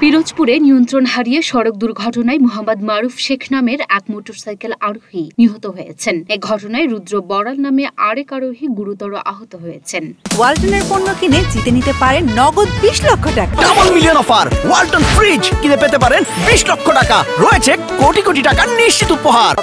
পিরোজপুরে নিয়ন্ত্রণ হারিয়ে সড়ক দুর্ঘটনায় মোহাম্মদ মারুফ শেখ নামের এক মোটরসাইকেল আরোহী নিহত হয়েছেন। এ ঘটনায় রুদ্র বড়াল নামে আরেক আরোহী গুরুতর আহত হয়েছেন। ওয়ালটনের পণ্য কিনে জিতে নিতে পারেন নগদ 20 লক্ষ টাকা। Double million offer! Walton fridge কিনে পেতে পারেন 20 লক্ষ টাকা। রয়েছে কোটি কোটি টাকার নিশ্চিত উপহার।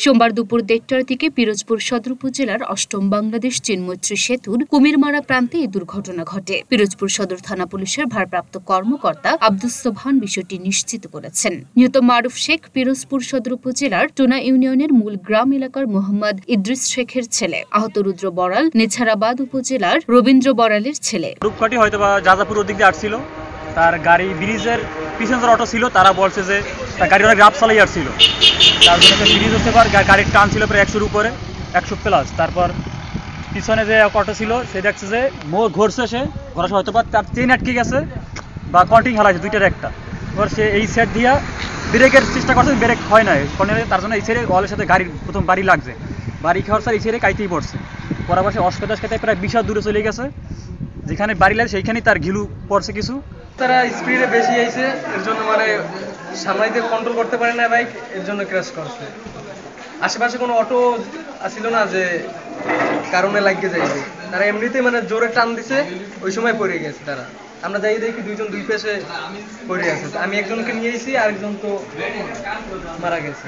সোমবার দুপুর 1টার দিকে পিরোজপুর সদর উপজেলার ৮ম বাংলাদেশ চীন মৈত্রী সেতুর কুমিরমারা প্রান্তে এই দুর্ঘটনা ঘটে। পিরোজপুর সদর থানা পুলিশের ভারপ্রাপ্ত কর্মকর্তা আব্দুস সোবহান বিষয়টি নিশ্চিত করেছেন। নিহত মারুফ শেখ পিরোজপুর সদর উপজেলার টোনা ইউনিয়নের মূল গ্রাম এলাকার মোহাম্মদ ইদ্রিস শেখের ছেলে। আহত রুদ্র বড়াল নেছারাবাদ উপজেলার রবীন্দ্র বড়ালের ছেলে। রূপকাঠি হয়তো বা যাযাপুর ওদিক দিয়ে আসছিল, তার গাড়ি ব্রিজের পিছনে অটো ছিল, তারা বলছে যে তার গাড়ি অনেক রাফ চালাই আসছিল, তার জন্য ব্রিজ হচ্ছে পর গাড়ির টান ছিল প্রায় 100-র উপরে, 100+। তারপর পিছনে যে অটো ছিল সে দেখছে যে ঘুরছে, সে ঘোরার হয়তো বা তার চেইন আটকে গেছে বা কন্টিং হারাইছে, দুইটার একটা। এবার সে এই সাইড দিয়া ব্রেকের চেষ্টা করছে, ব্রেক হয় না, তার জন্য এই সাইডে ওয়ালের সাথে গাড়ির প্রথম বাড়ি লাগছে, বাড়ি খাওয়ার স্যার এই সাইডে কাইতেই পড়ছে। পরাবার সে অস্কাতে প্রায় 20 হাত দূরে চলে গেছে, যেখানে বাড়ি লাগে সেইখানেই তার ঘিলু পড়ছে কিছু। তারা স্পিডে বেশি আইছে, এর জন্য মানে সামলাইতে কন্ট্রোল করতে পারে না বাইক, এর জন্য ক্র্যাশ করছে। আশেপাশে কোনো অটো আসছিল না যে কারণে লাগিয়ে যাইবে, তারা এমনিতেই মানে জোরে টান দিছে, ওই সময় পড়ে গেছে তারা। আমরা যাই দেখি দুইজন দুই পাশে পড়ে আছে, আমি একজনকে নিয়ে এসেছি, আরেকজন তো মারা গেছে।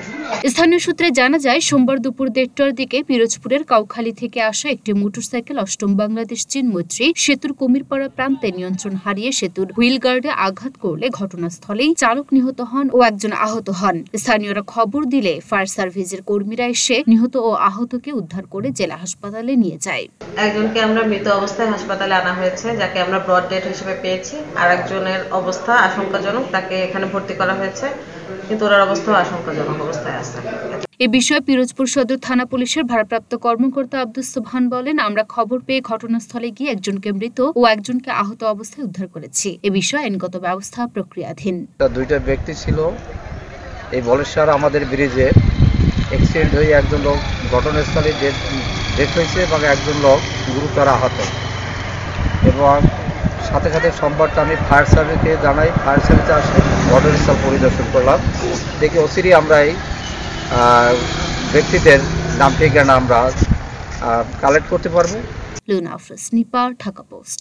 স্থানীয় সূত্রে জানা যায়, সোমবার দুপুর 1টার দিকে পিরোজপুরের কাউখালী থেকে আসা একটি মোটরসাইকেল ৮ম বাংলাদেশ চীন মৈত্রী সেতুর কুমিরপাড়া প্রান্তে নিয়ন্ত্রণ হারিয়ে সেতুর হুইল গার্ডে আঘাত করলে ঘটনাস্থলেই চালক নিহত হন ও একজন আহত হন। স্থানীয়রা খবর দিলে ফায়ার সার্ভিসের কর্মীরা এসে নিহত ও আহতকে উদ্ধার করে জেলা হাসপাতালে নিয়ে যায়। একজনকে আমরা মৃত অবস্থায় হাসপাতালে আনা হয়েছে, যাকে আমরা ব্রড ডেড হিসেবে পেয়েছি। আর একজনের অবস্থা আশঙ্কাজনক, তাকে এখানে ভর্তি করা হয়েছে, কিন্তু ওর অবস্থা আশঙ্কাজনক অবস্থায় আছে। এ বিষয়ে পিরোজপুর সদর থানা পুলিশের ভারপ্রাপ্ত কর্মকর্তা আব্দুস সোবহান বলেন, আমরা খবর পেয়ে ঘটনাস্থলে গিয়ে একজনকে মৃত ও একজনকে আহত অবস্থায় উদ্ধার করেছি। এ বিষয়ে আইনগত ব্যবস্থা প্রক্রিয়াধীন। দুইটা ব্যক্তি ছিল এই বলেশ্বর আমাদের ব্রিজে, অ্যাক্সিডেন্ট হয়ে একজন লোক ঘটনাস্থলে ডেথ হয়েছে এবং একজন লোক গুরুতর আহত। এবং সাথে সাথে সোমবারটা আমি ফায়ার সার্ভিসকে জানাই, ফায়ার সার্ভিসে আসে, ঘটনাস্থল পরিদর্শন করলাম, দেখি অচিরেই আমরা এই ব্যক্তিদের নাম ঠিকানা আমরা কালেক্ট করতে পারবো। লুনা আফরোজ, নিপার, ঢাকা পোস্ট।